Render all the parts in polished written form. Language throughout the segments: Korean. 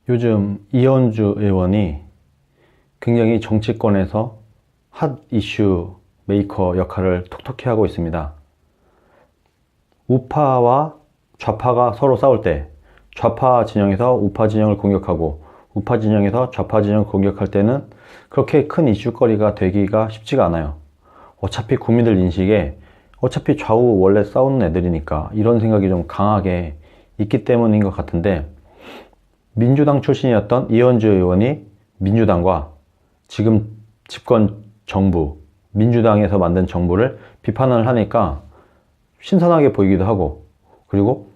요즘 이현주 의원이 굉장히 정치권에서 핫 이슈 메이커 역할을 톡톡히 하고 있습니다. 우파와 좌파가 서로 싸울 때 좌파 진영에서 우파 진영을 공격하고 우파 진영에서 좌파 진영을 공격할 때는 그렇게 큰 이슈거리가 되기가 쉽지가 않아요. 어차피 국민들 인식에 어차피 좌우 원래 싸우는 애들이니까 이런 생각이 좀 강하게 있기 때문인 것 같은데, 민주당 출신이었던 이현주 의원이 민주당과 지금 집권 정부, 민주당에서 만든 정부를 비판을 하니까 신선하게 보이기도 하고, 그리고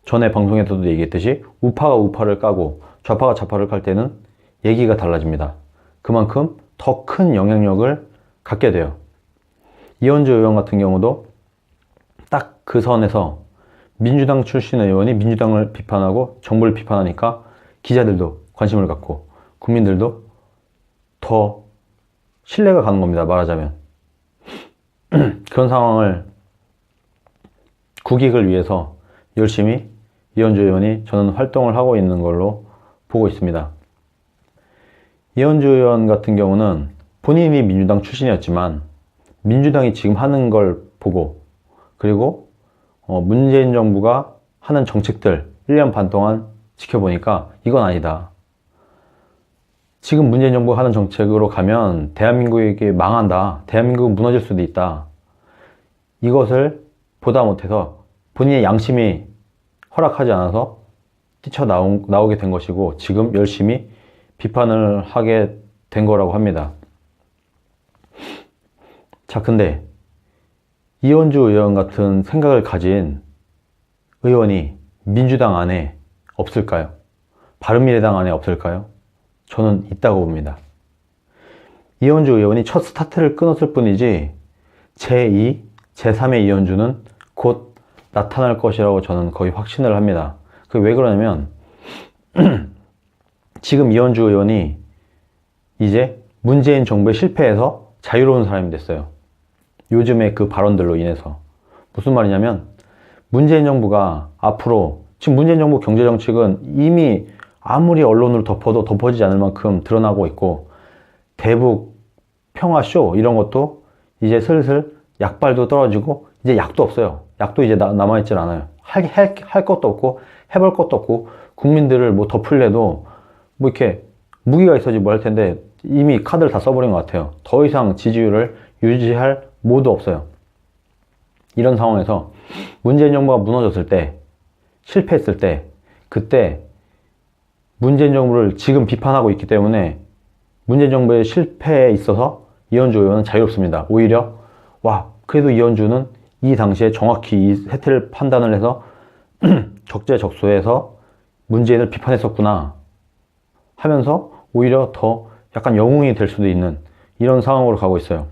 전에 방송에서도 얘기했듯이 우파가 우파를 까고 좌파가 좌파를 깔 때는 얘기가 달라집니다. 그만큼 더 큰 영향력을 갖게 돼요. 이현주 의원 같은 경우도 딱 그 선에서 민주당 출신 의원이 민주당을 비판하고 정부를 비판하니까 기자들도 관심을 갖고 국민들도 더 신뢰가 가는 겁니다, 말하자면. 그런 상황을 국익을 위해서 열심히 이현주 의원이 저는 활동을 하고 있는 걸로 보고 있습니다. 이현주 의원 같은 경우는 본인이 민주당 출신이었지만 민주당이 지금 하는 걸 보고, 그리고 문재인 정부가 하는 정책들 1년 반 동안 지켜보니까 이건 아니다. 지금 문재인 정부가 하는 정책으로 가면 대한민국이 망한다. 대한민국은 무너질 수도 있다. 이것을 보다 못해서 본인의 양심이 허락하지 않아서 뛰쳐나오게 된 것이고, 지금 열심히 비판을 하게 된 거라고 합니다. 자, 근데 이현주 의원 같은 생각을 가진 의원이 민주당 안에 없을까요? 바른미래당 안에 없을까요? 저는 있다고 봅니다. 이현주 의원이 첫 스타트를 끊었을 뿐이지 제2, 제3의 이현주는 곧 나타날 것이라고 저는 거의 확신을 합니다. 그게 왜 그러냐면 지금 이현주 의원이 이제 문재인 정부의 실패에서 자유로운 사람이 됐어요. 요즘의 그 발언들로 인해서. 무슨 말이냐면, 문재인 정부가 앞으로, 지금 문재인 정부 경제정책은 이미 아무리 언론으로 덮어도 덮어지지 않을 만큼 드러나고 있고, 대북 평화쇼 이런 것도 이제 슬슬 약발도 떨어지고 이제 약도 없어요. 약도 이제 남아있질 않아요. 할 것도 없고 해볼 것도 없고, 국민들을 뭐 덮을래도 뭐 이렇게 무기가 있어야지 뭐 할 텐데 이미 카드를 다 써버린 것 같아요. 더 이상 지지율을 유지할 모두 없어요. 이런 상황에서 문재인 정부가 무너졌을 때, 실패했을 때, 그때 문재인 정부를 지금 비판하고 있기 때문에 문재인 정부의 실패에 있어서 이현주 의원은 자유롭습니다. 오히려 그래도 이현주는 이 당시에 정확히 이 세태를 판단을 해서 적재적소에서 문재인을 비판했었구나 하면서 오히려 더 약간 영웅이 될 수도 있는 이런 상황으로 가고 있어요.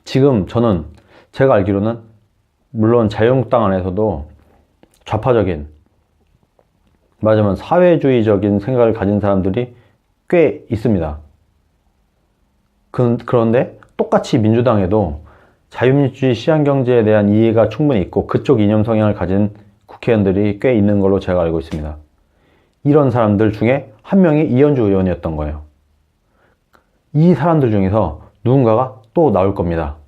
지금 저는 제가 알기로는 물론 자유한국당 안에서도 좌파적인, 말하자면 사회주의적인 생각을 가진 사람들이 꽤 있습니다. 그런데 똑같이 민주당에도 자유민주주의 시장경제에 대한 이해가 충분히 있고 그쪽 이념 성향을 가진 국회의원들이 꽤 있는 걸로 제가 알고 있습니다. 이런 사람들 중에 한 명이 이현주 의원이었던 거예요. 이 사람들 중에서 누군가가 또 나올 겁니다.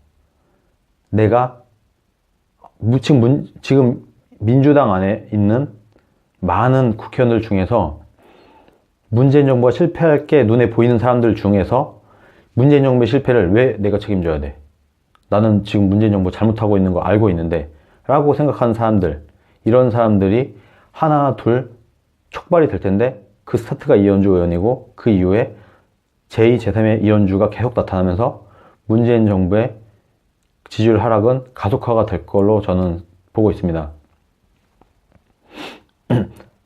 내가 지금 민주당 안에 있는 많은 국회의원들 중에서 문재인 정부가 실패할 게 눈에 보이는 사람들 중에서 문재인 정부의 실패를 왜 내가 책임져야 돼? 나는 지금 문재인 정부 잘못하고 있는 거 알고 있는데 라고 생각하는 사람들, 이런 사람들이 하나 둘 촉발이 될 텐데, 그 스타트가 이현주 의원이고 그 이후에 제2, 제3의 이현주가 계속 나타나면서 문재인 정부의 지지율 하락은 가속화가 될 걸로 저는 보고 있습니다.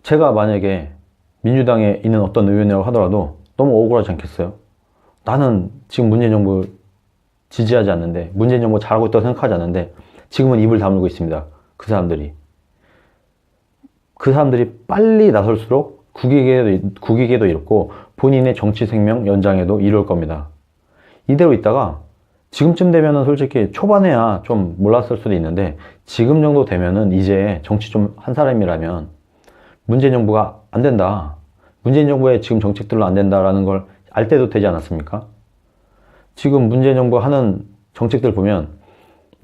제가 만약에 민주당에 있는 어떤 의원이라고 하더라도 너무 억울하지 않겠어요? 나는 지금 문재인 정부 지지하지 않는데, 문재인 정부 잘하고 있다고 생각하지 않는데 지금은 입을 다물고 있습니다. 그 사람들이 빨리 나설수록 국익에도 이렇고 본인의 정치 생명 연장에도 이룰 겁니다. 이대로 있다가 지금쯤 되면은 솔직히 초반에야 좀 몰랐을 수도 있는데 지금 정도 되면은 이제 정치 좀 한 사람이라면 문재인 정부가 안 된다. 문재인 정부의 지금 정책들로 안 된다라는 걸 알 때도 되지 않았습니까? 지금 문재인 정부가 하는 정책들 보면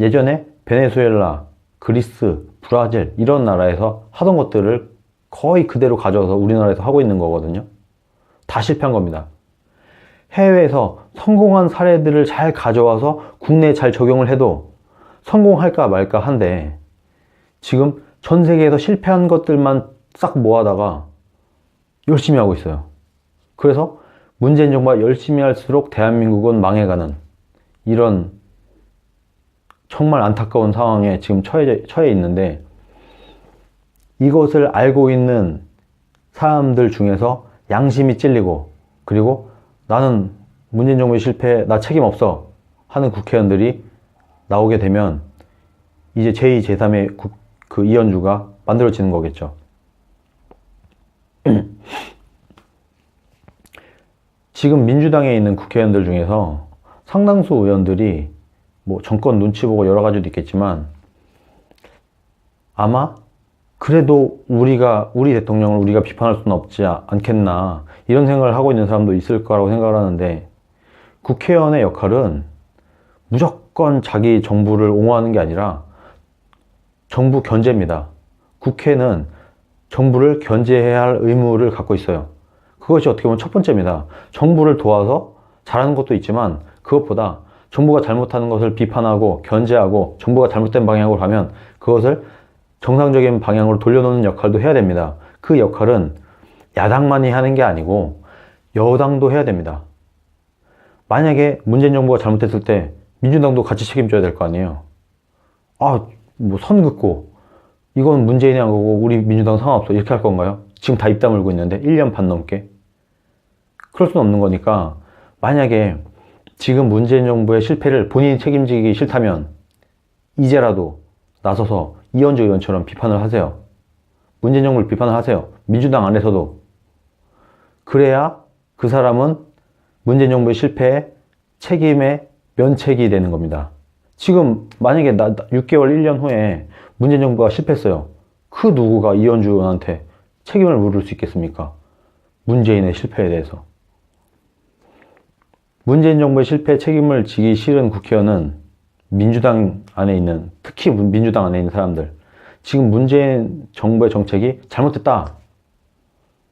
예전에 베네수엘라, 그리스, 브라질 이런 나라에서 하던 것들을 거의 그대로 가져와서 우리나라에서 하고 있는 거거든요. 다 실패한 겁니다. 해외에서 성공한 사례들을 잘 가져와서 국내에 잘 적용을 해도 성공할까 말까 한데 지금 전 세계에서 실패한 것들만 싹 모아다가 열심히 하고 있어요. 그래서 문재인 정부가 열심히 할수록 대한민국은 망해가는 이런 정말 안타까운 상황에 지금 처해 있는데 이것을 알고 있는 사람들 중에서 양심이 찔리고 그리고 나는 문재인 정부의 실패에 나 책임 없어 하는 국회의원들이 나오게 되면 이제 제2, 제3의 그 이현주가 만들어지는 거겠죠. 지금 민주당에 있는 국회의원들 중에서 상당수 의원들이 뭐 정권 눈치 보고 여러 가지도 있겠지만 아마 그래도 우리 대통령을 우리가 비판할 수는 없지 않겠나 이런 생각을 하고 있는 사람도 있을 거라고 생각을 하는데 국회의원의 역할은 무조건 자기 정부를 옹호하는 게 아니라 정부 견제입니다. 국회는 정부를 견제해야 할 의무를 갖고 있어요. 그것이 어떻게 보면 첫 번째입니다. 정부를 도와서 잘하는 것도 있지만 그것보다 정부가 잘못하는 것을 비판하고 견제하고 정부가 잘못된 방향으로 가면 그것을 정상적인 방향으로 돌려놓는 역할도 해야 됩니다. 그 역할은 야당만이 하는 게 아니고 여당도 해야 됩니다. 만약에 문재인 정부가 잘못했을 때 민주당도 같이 책임져야 될 거 아니에요. 뭐 선 긋고 이건 문재인이 한 거고 우리 민주당 상관없어 이렇게 할 건가요? 지금 다 입 다물고 있는데 1년 반 넘게 그럴 수는 없는 거니까 만약에 지금 문재인 정부의 실패를 본인이 책임지기 싫다면 이제라도 나서서 이현주 의원처럼 비판을 하세요. 문재인 정부를 비판을 하세요. 민주당 안에서도. 그래야 그 사람은 문재인 정부의 실패에 책임의 면책이 되는 겁니다. 지금 만약에 6개월, 1년 후에 문재인 정부가 실패했어요. 그 누구가 이현주 의원한테 책임을 물을 수 있겠습니까? 문재인의 실패에 대해서. 문재인 정부의 실패에 책임을 지기 싫은 국회의원은 민주당 안에 있는, 특히 민주당 안에 있는 사람들, 지금 문재인 정부의 정책이 잘못됐다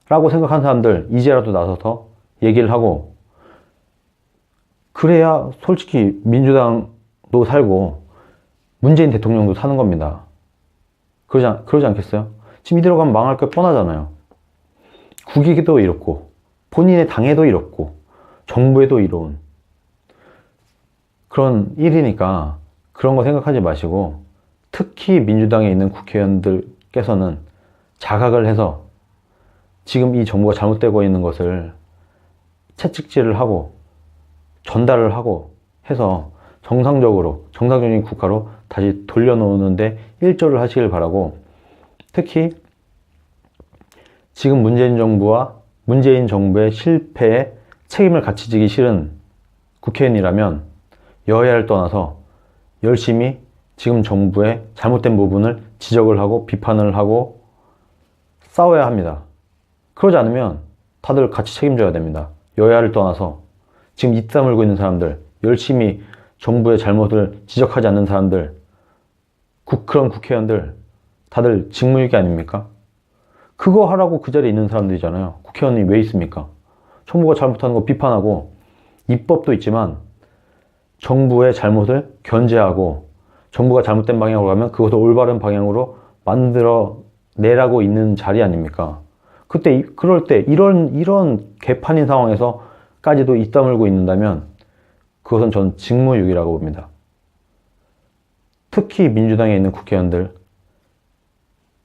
라고 생각하는 사람들 이제라도 나서서 얘기를 하고, 그래야 솔직히 민주당도 살고 문재인 대통령도 사는 겁니다. 그러지 않겠어요? 지금 이대로 가면 망할 게 뻔하잖아요. 국익에도 이렇고 본인의 당에도 이렇고 정부에도 이로운 그런 일이니까 그런 거 생각하지 마시고, 특히 민주당에 있는 국회의원들께서는 자각을 해서 지금 이 정부가 잘못되고 있는 것을 채찍질을 하고 전달을 하고 해서 정상적인 국가로 다시 돌려놓는데 일조를 하시길 바라고, 특히 지금 문재인 정부의 실패에 책임을 같이 지기 싫은 국회의원이라면 여야를 떠나서 열심히 지금 정부의 잘못된 부분을 지적을 하고 비판을 하고 싸워야 합니다. 그러지 않으면 다들 같이 책임져야 됩니다. 여야를 떠나서 지금 입 다물고 있는 사람들, 열심히 정부의 잘못을 지적하지 않는 사람들, 그런 국회의원들 다들 직무유기 아닙니까? 그거 하라고 그 자리에 있는 사람들이잖아요. 국회의원이 왜 있습니까? 정부가 잘못하는 거 비판하고, 입법도 있지만 정부의 잘못을 견제하고 정부가 잘못된 방향으로 가면 그것을 올바른 방향으로 만들어 내라고 있는 자리 아닙니까? 그럴 때 이런 개판인 상황에서까지도 입 다물고 있는다면 그것은 전 직무유기라고 봅니다. 특히 민주당에 있는 국회의원들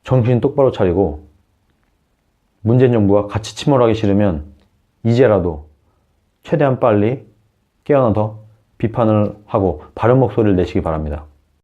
정신 똑바로 차리고, 문재인 정부가 같이 침몰하기 싫으면 이제라도 최대한 빨리 깨어나서 비판을 하고 바른 목소리를 내시기 바랍니다.